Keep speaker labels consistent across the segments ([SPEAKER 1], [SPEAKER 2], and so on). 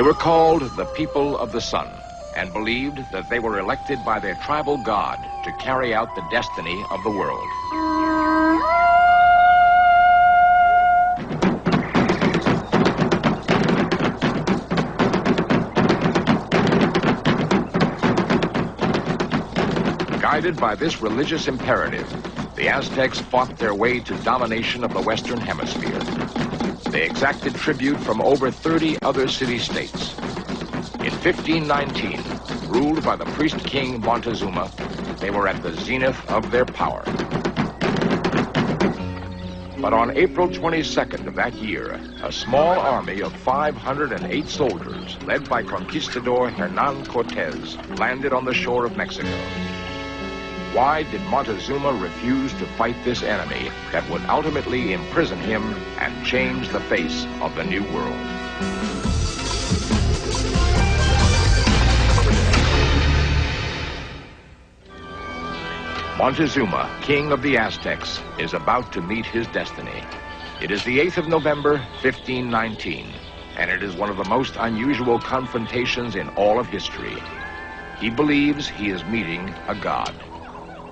[SPEAKER 1] They were called the people of the sun and believed that they were elected by their tribal god to carry out the destiny of the world. Guided by this religious imperative, the Aztecs fought their way to domination of the Western Hemisphere. They exacted tribute from over 30 other city-states. In 1519, ruled by the priest-king Montezuma, they were at the zenith of their power. But on April 22nd of that year, a small army of 508 soldiers, led by Conquistador Hernan Cortez, landed on the shore of Mexico. Why did Montezuma refuse to fight this enemy that would ultimately imprison him and change the face of the New World? Montezuma, king of the Aztecs, is about to meet his destiny. It is the 8th of November, 1519, and it is one of the most unusual confrontations in all of history. He believes he is meeting a god.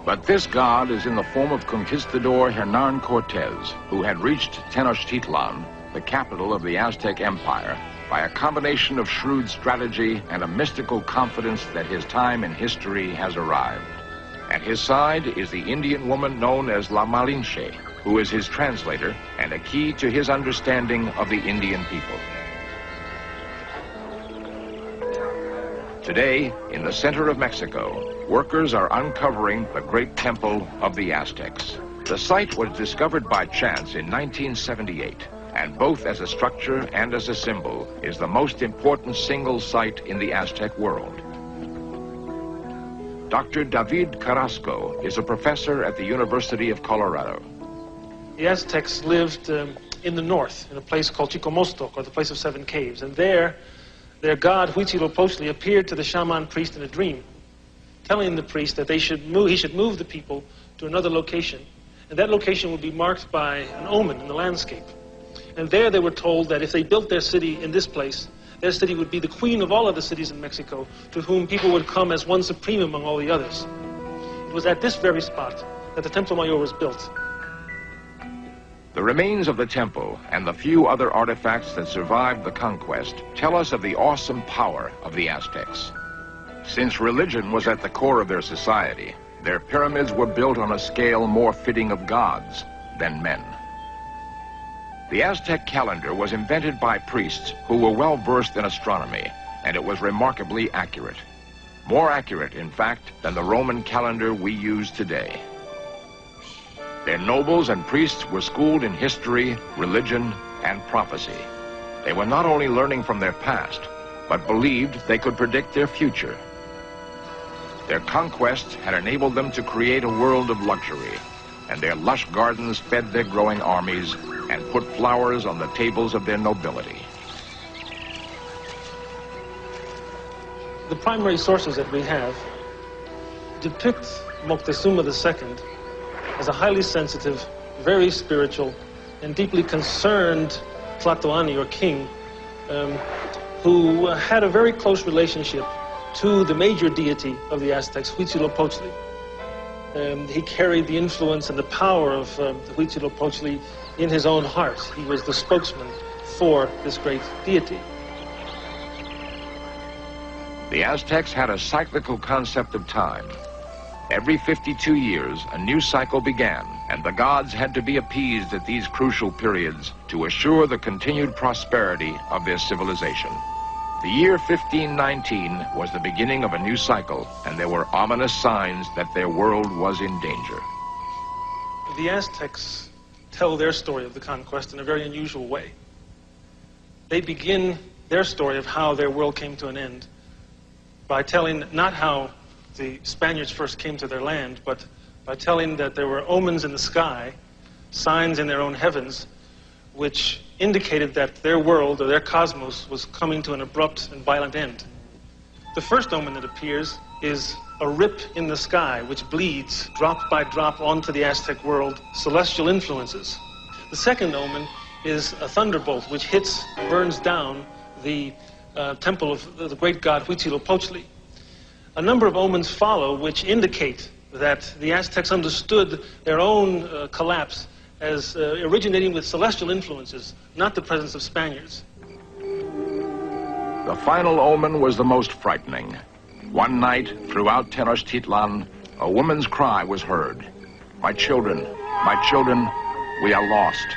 [SPEAKER 1] But this god is in the form of Conquistador Hernan Cortez, who had reached Tenochtitlan, the capital of the Aztec Empire, by a combination of shrewd strategy and a mystical confidence that his time in history has arrived. At his side is the Indian woman known as La Malinche, who is his translator and a key to his understanding of the Indian people. Today, in the center of Mexico, workers are uncovering the great temple of the Aztecs. The site was discovered by chance in 1978, and both as a structure and as a symbol is the most important single site in the Aztec world. Dr. David Carrasco is a professor at the University of Colorado.
[SPEAKER 2] The Aztecs lived in the north, in a place called Chicomostoc, or the place of seven caves, and there their god Huitzilopochtli appeared to the shaman priest in a dream, telling the priest that he should move the people to another location, and that location would be marked by an omen in the landscape. And there they were told that if they built their city in this place, their city would be the queen of all other cities in Mexico, to whom people would come as one supreme among all the others. It was at this very spot that the Templo Mayor was built.
[SPEAKER 1] The remains of the temple and the few other artifacts that survived the conquest tell us of the awesome power of the Aztecs. Since religion was at the core of their society, their pyramids were built on a scale more fitting of gods than men. The Aztec calendar was invented by priests who were well versed in astronomy, and it was remarkably accurate. More accurate, in fact, than the Roman calendar we use today. Their nobles and priests were schooled in history, religion, and prophecy. They were not only learning from their past, but believed they could predict their future. Their conquest had enabled them to create a world of luxury, and their lush gardens fed their growing armies and put flowers on the tables of their nobility.
[SPEAKER 2] The primary sources that we have depict Moctezuma II as a highly sensitive, very spiritual, and deeply concerned Tlatoani, or king, who had a very close relationship to the major deity of the Aztecs, Huitzilopochtli. He carried the influence and the power of Huitzilopochtli in his own heart. He was the spokesman for this great deity.
[SPEAKER 1] The Aztecs had a cyclical concept of time. Every 52 years, a new cycle began, and the gods had to be appeased at these crucial periods to assure the continued prosperity of their civilization. The year 1519 was the beginning of a new cycle, and there were ominous signs that their world was in danger.
[SPEAKER 2] The Aztecs tell their story of the conquest in a very unusual way. They begin their story of how their world came to an end by telling not how the Spaniards first came to their land, but by telling that there were omens in the sky, signs in their own heavens, which indicated that their world, or their cosmos, was coming to an abrupt and violent end. The first omen that appears is a rip in the sky, which bleeds drop by drop onto the Aztec world, celestial influences. The second omen is a thunderbolt, which hits, burns down the temple of the great god Huitzilopochtli. A number of omens follow which indicate that the Aztecs understood their own collapse as originating with celestial influences, not the presence of Spaniards.
[SPEAKER 1] The final omen was the most frightening. One night, throughout Tenochtitlan, a woman's cry was heard. My children, we are lost."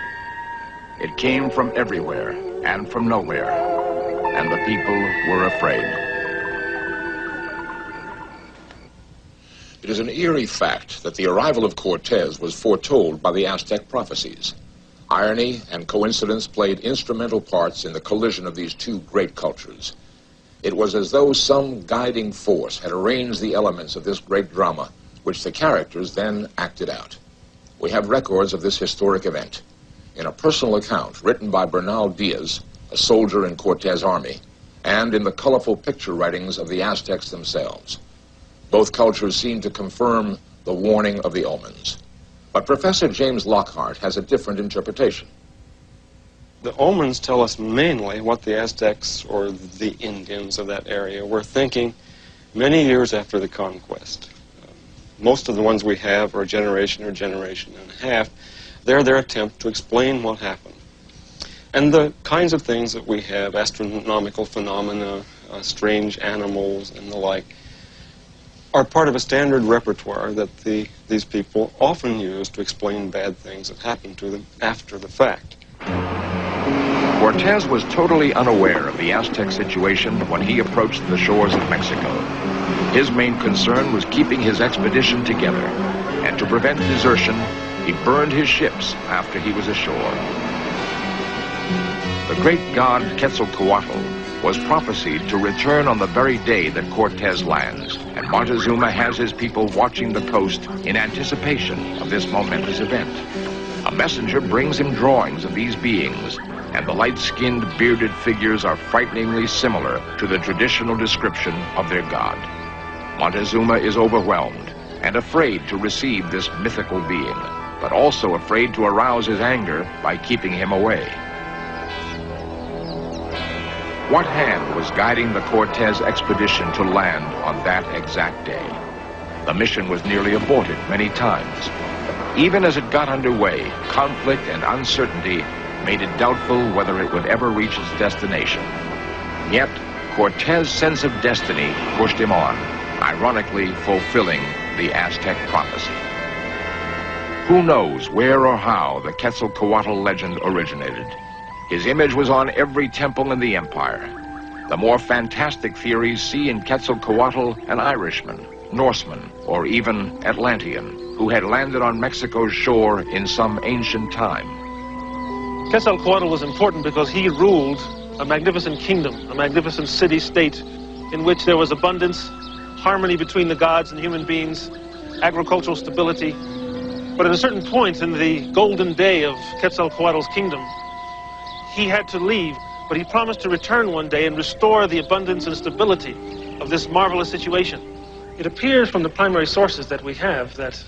[SPEAKER 1] It came from everywhere and from nowhere, and the people were afraid. It is an eerie fact that the arrival of Cortez was foretold by the Aztec prophecies. Irony and coincidence played instrumental parts in the collision of these two great cultures. It was as though some guiding force had arranged the elements of this great drama, which the characters then acted out. We have records of this historic event in a personal account written by Bernal Diaz, a soldier in Cortez' army, and in the colorful picture writings of the Aztecs themselves. Both cultures seem to confirm the warning of the omens. But Professor James Lockhart has a different interpretation.
[SPEAKER 3] The omens tell us mainly what the Aztecs, or the Indians of that area, were thinking many years after the conquest. Most of the ones we have are a generation or generation and a half. They're their attempt to explain what happened. And the kinds of things that we have, astronomical phenomena, strange animals, and the like, are part of a standard repertoire that these people often use to explain bad things that happen to them after the fact.
[SPEAKER 1] Cortez was totally unaware of the Aztec situation when he approached the shores of Mexico. His main concern was keeping his expedition together, and to prevent desertion, he burned his ships after he was ashore. The great god Quetzalcoatl was prophesied to return on the very day that Cortez lands, and Montezuma has his people watching the coast in anticipation of this momentous event. A messenger brings him drawings of these beings, and the light-skinned, bearded figures are frighteningly similar to the traditional description of their god. Montezuma is overwhelmed and afraid to receive this mythical being, but also afraid to arouse his anger by keeping him away. What hand was guiding the Cortez expedition to land on that exact day? The mission was nearly aborted many times. Even as it got underway, conflict and uncertainty made it doubtful whether it would ever reach its destination. Yet, Cortez's sense of destiny pushed him on, ironically fulfilling the Aztec prophecy. Who knows where or how the Quetzalcoatl legend originated? His image was on every temple in the empire. The more fantastic theories see in Quetzalcoatl an Irishman, Norseman, or even Atlantean, who had landed on Mexico's shore in some ancient time.
[SPEAKER 2] Quetzalcoatl was important because he ruled a magnificent kingdom, a magnificent city-state in which there was abundance, harmony between the gods and human beings, agricultural stability. But at a certain point in the golden day of Quetzalcoatl's kingdom, he had to leave, but he promised to return one day and restore the abundance and stability of this marvelous situation. It appears from the primary sources that we have that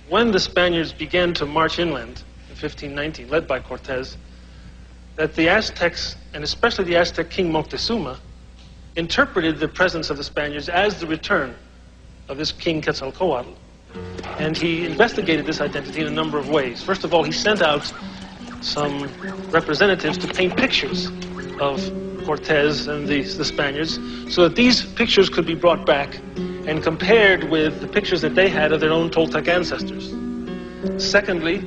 [SPEAKER 2] when the Spaniards began to march inland in 1519, led by Cortez, that the Aztecs, and especially the Aztec king Moctezuma, interpreted the presence of the Spaniards as the return of this king Quetzalcoatl. And he investigated this identity in a number of ways. First of all, he sent out some representatives to paint pictures of Cortez and the Spaniards so that these pictures could be brought back and compared with the pictures that they had of their own Toltec ancestors. Secondly,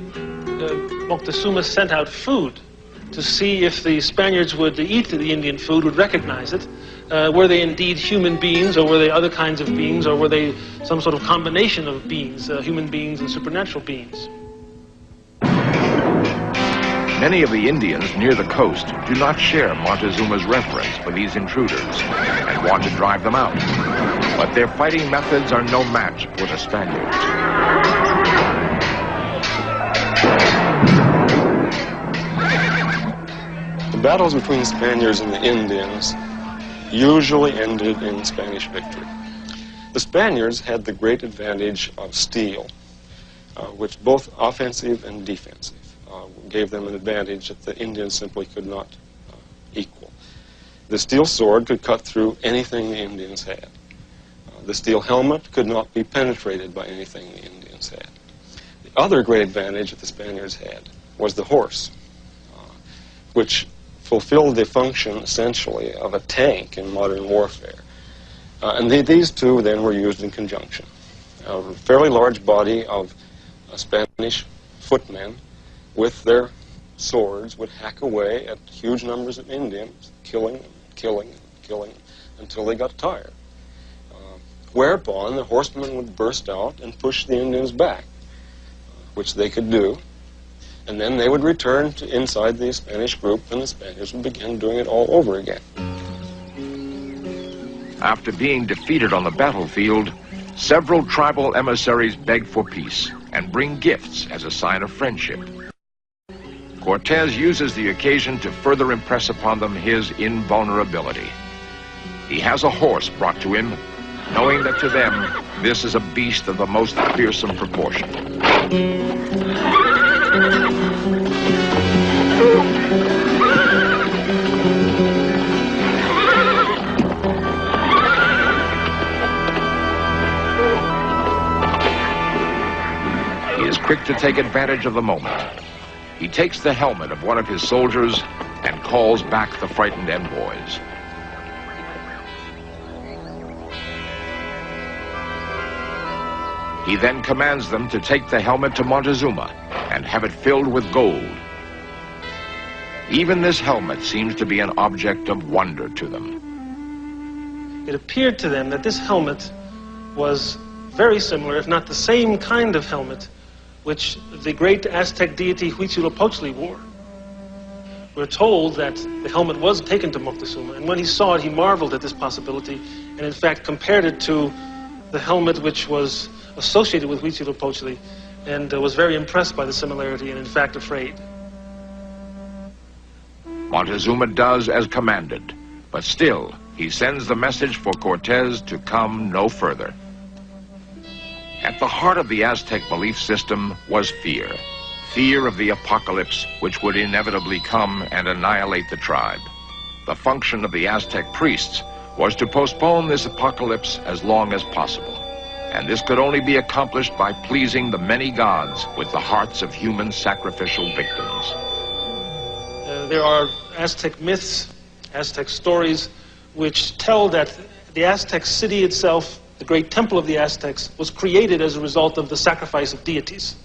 [SPEAKER 2] Moctezuma sent out food to see if the Spaniards would eat the Indian food, would recognize it. Were they indeed human beings, or were they other kinds of beings, or were they some sort of combination of beings, human beings and supernatural beings?
[SPEAKER 1] Many of the Indians near the coast do not share Montezuma's reverence for these intruders and want to drive them out. But their fighting methods are no match for the Spaniards.
[SPEAKER 3] The battles between the Spaniards and the Indians usually ended in Spanish victory. The Spaniards had the great advantage of steel, which both offensive and defensive gave them an advantage that the Indians simply could not equal. The steel sword could cut through anything the Indians had. The steel helmet could not be penetrated by anything the Indians had. The other great advantage that the Spaniards had was the horse, which fulfilled the function, essentially, of a tank in modern warfare. And these two then were used in conjunction. A fairly large body of Spanish footmen with their swords would hack away at huge numbers of Indians, killing them, until they got tired. Whereupon the horsemen would burst out and push the Indians back, which they could do. And then they would return to inside the Spanish group, and the Spaniards would begin doing it all over again.
[SPEAKER 1] After being defeated on the battlefield, several tribal emissaries beg for peace and bring gifts as a sign of friendship. Cortez uses the occasion to further impress upon them his invulnerability. He has a horse brought to him, knowing that to them, this is a beast of the most fearsome proportion. He is quick to take advantage of the moment. He takes the helmet of one of his soldiers and calls back the frightened envoys. He then commands them to take the helmet to Montezuma and have it filled with gold. Even this helmet seems to be an object of wonder to them.
[SPEAKER 2] It appeared to them that this helmet was very similar, if not the same kind of helmet, which the great Aztec deity Huitzilopochtli wore. We're told that the helmet was taken to Moctezuma, and when he saw it, he marveled at this possibility, and in fact compared it to the helmet which was associated with Huitzilopochtli, and was very impressed by the similarity and in fact afraid.
[SPEAKER 1] Montezuma does as commanded, but still he sends the message for Cortez to come no further. At the heart of the Aztec belief system was fear. Fear of the apocalypse, which would inevitably come and annihilate the tribe. The function of the Aztec priests was to postpone this apocalypse as long as possible. And this could only be accomplished by pleasing the many gods with the hearts of human sacrificial victims.
[SPEAKER 2] There are Aztec myths, Aztec stories, which tell that the Aztec city itself, the great temple of the Aztecs, was created as a result of the sacrifice of deities.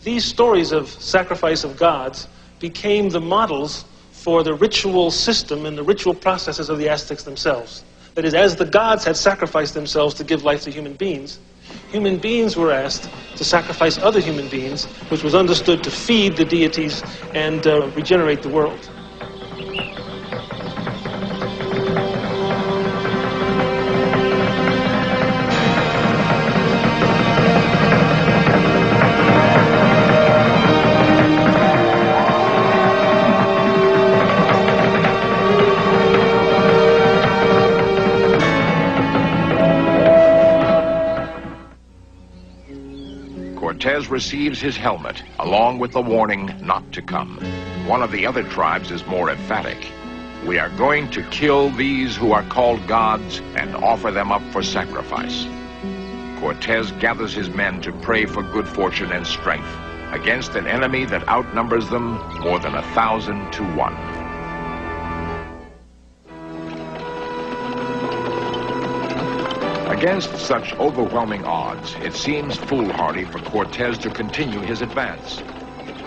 [SPEAKER 2] These stories of sacrifice of gods became the models for the ritual system and the ritual processes of the Aztecs themselves. That is, as the gods had sacrificed themselves to give life to human beings were asked to sacrifice other human beings, which was understood to feed the deities and regenerate the world.
[SPEAKER 1] Cortez receives his helmet, along with the warning not to come. One of the other tribes is more emphatic. We are going to kill these who are called gods and offer them up for sacrifice. Cortez gathers his men to pray for good fortune and strength against an enemy that outnumbers them more than 1,000 to 1. Against such overwhelming odds, it seems foolhardy for Cortez to continue his advance.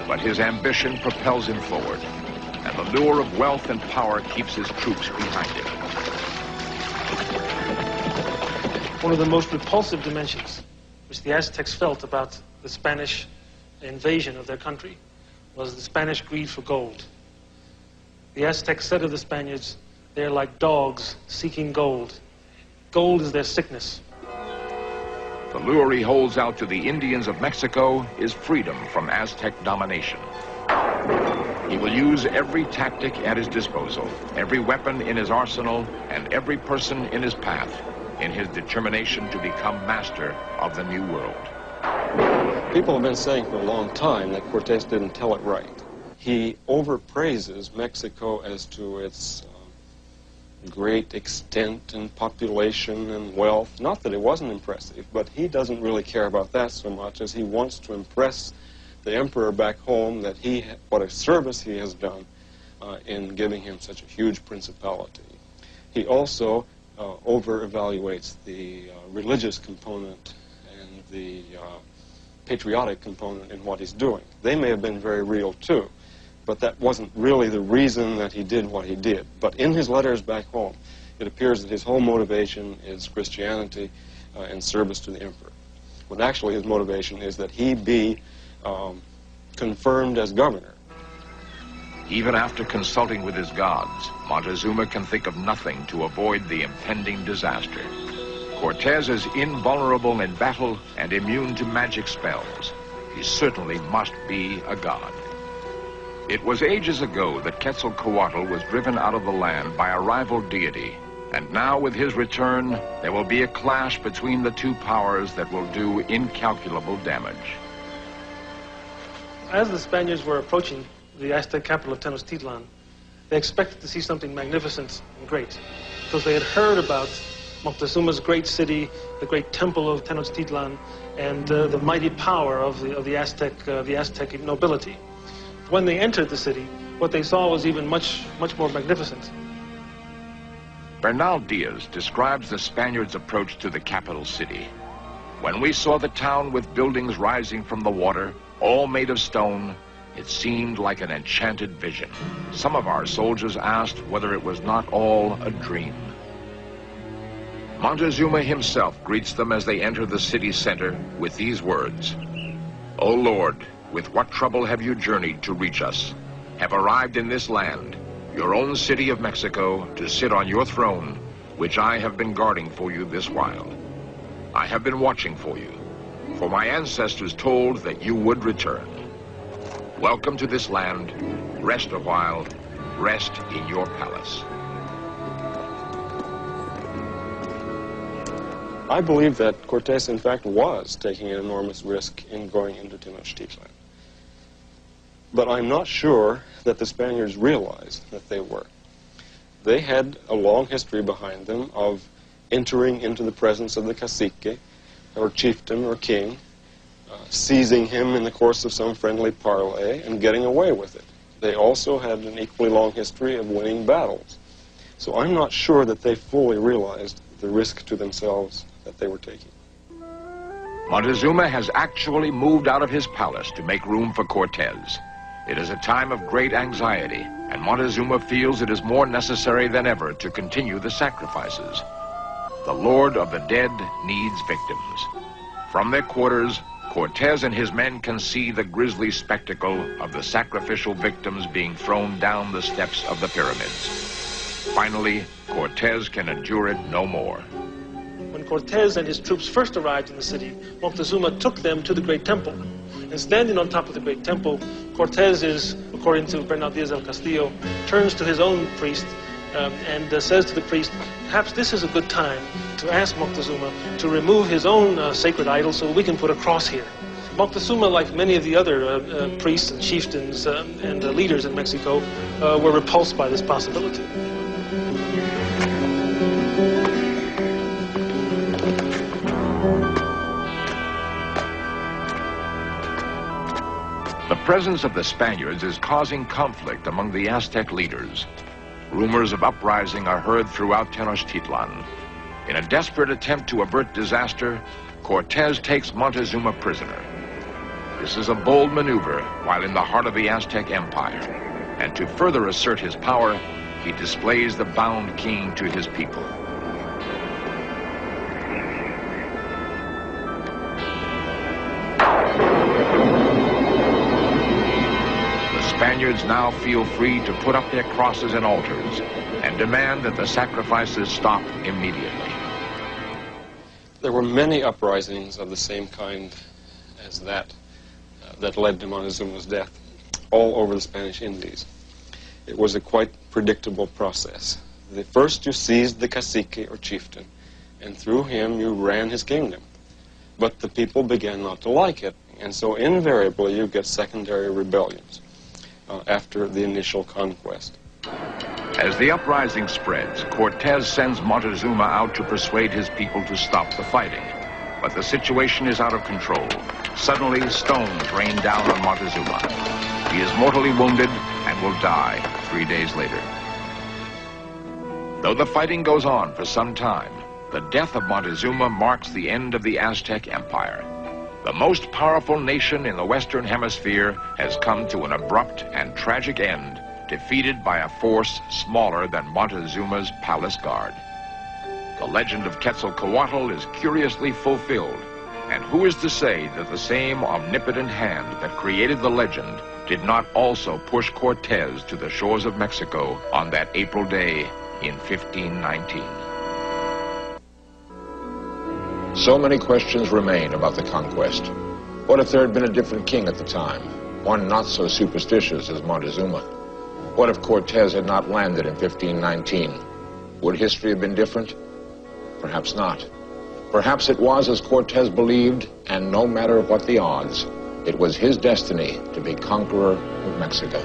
[SPEAKER 1] But his ambition propels him forward, and the lure of wealth and power keeps his troops behind him.
[SPEAKER 2] One of the most repulsive dimensions which the Aztecs felt about the Spanish invasion of their country was the Spanish greed for gold. The Aztecs said of the Spaniards, they're like dogs seeking gold. Gold is their sickness.
[SPEAKER 1] The lure he holds out to the Indians of Mexico is freedom from Aztec domination. He will use every tactic at his disposal, every weapon in his arsenal, and every person in his path, in his determination to become master of the New World.
[SPEAKER 3] People have been saying for a long time that Cortez didn't tell it right. He overpraises Mexico as to its great extent and population and wealth. Not that it wasn't impressive, but he doesn't really care about that so much as he wants to impress the emperor back home that what a service he has done in giving him such a huge principality. He also over-evaluates the religious component and the patriotic component in what he's doing. They may have been very real too, but that wasn't really the reason that he did what he did. But in his letters back home, it appears that his whole motivation is Christianity and service to the emperor. When actually his motivation is that he be confirmed as governor.
[SPEAKER 1] Even after consulting with his gods, Montezuma can think of nothing to avoid the impending disaster. Cortez is invulnerable in battle and immune to magic spells. He certainly must be a god. It was ages ago that Quetzalcoatl was driven out of the land by a rival deity, and now with his return, there will be a clash between the two powers that will do incalculable damage.
[SPEAKER 2] As the Spaniards were approaching the Aztec capital of Tenochtitlan, they expected to see something magnificent and great, because they had heard about Moctezuma's great city, the great temple of Tenochtitlan, and the mighty power of the Aztec nobility. When they entered the city, what they saw was even much more magnificent.
[SPEAKER 1] Bernal Diaz describes the Spaniards' approach to the capital city. When we saw the town with buildings rising from the water, all made of stone, it seemed like an enchanted vision. Some of our soldiers asked whether it was not all a dream. Montezuma himself greets them as they enter the city center with these words: "O Lord, with what trouble have you journeyed to reach us? Have arrived in this land, your own city of Mexico, to sit on your throne, which I have been guarding for you this while. I have been watching for you, for my ancestors told that you would return. Welcome to this land. Rest a while. Rest in your palace."
[SPEAKER 3] I believe that Cortes, in fact, was taking an enormous risk in going into Tenochtitlan. But I'm not sure that the Spaniards realized that they were. They had a long history behind them of entering into the presence of the cacique, or chieftain, or king, seizing him in the course of some friendly parley, and getting away with it. They also had an equally long history of winning battles. So I'm not sure that they fully realized the risk to themselves that they were taking.
[SPEAKER 1] Montezuma has actually moved out of his palace to make room for Cortez. It is a time of great anxiety, and Montezuma feels it is more necessary than ever to continue the sacrifices. The Lord of the Dead needs victims. From their quarters, Cortez and his men can see the grisly spectacle of the sacrificial victims being thrown down the steps of the pyramids. Finally, Cortez can endure it no more.
[SPEAKER 2] When Cortez and his troops first arrived in the city, Moctezuma took them to the great temple. And standing on top of the great temple, Cortez is, according to Bernal Diaz del Castillo, turns to his own priest and says to the priest, perhaps this is a good time to ask Moctezuma to remove his own sacred idol so we can put a cross here. Moctezuma, like many of the other priests and chieftains and leaders in Mexico, were repulsed by this possibility.
[SPEAKER 1] The presence of the Spaniards is causing conflict among the Aztec leaders. Rumors of uprising are heard throughout Tenochtitlan. In a desperate attempt to avert disaster, Cortez takes Montezuma prisoner. This is a bold maneuver while in the heart of the Aztec Empire. And to further assert his power, he displays the bound king to his people. Spaniards now feel free to put up their crosses and altars and demand that the sacrifices stop immediately.
[SPEAKER 3] There were many uprisings of the same kind as that led to Montezuma's death all over the Spanish Indies. It was a quite predictable process. First you seized the cacique or chieftain, and through him you ran his kingdom. But the people began not to like it, and so invariably you get secondary rebellions after the initial conquest.
[SPEAKER 1] As the uprising spreads, Cortez sends Montezuma out to persuade his people to stop the fighting. But the situation is out of control. Suddenly, stones rain down on Montezuma. He is mortally wounded and will die 3 days later. Though the fighting goes on for some time, the death of Montezuma marks the end of the Aztec Empire. The most powerful nation in the Western Hemisphere has come to an abrupt and tragic end, defeated by a force smaller than Montezuma's palace guard. The legend of Quetzalcoatl is curiously fulfilled, and who is to say that the same omnipotent hand that created the legend did not also push Cortez to the shores of Mexico on that April day in 1519?
[SPEAKER 4] So many questions remain about the conquest. What if there had been a different king at the time, one not so superstitious as Montezuma? What if Cortez had not landed in 1519? Would history have been different? Perhaps not. Perhaps it was as Cortez believed, and no matter what the odds, it was his destiny to be conqueror of Mexico.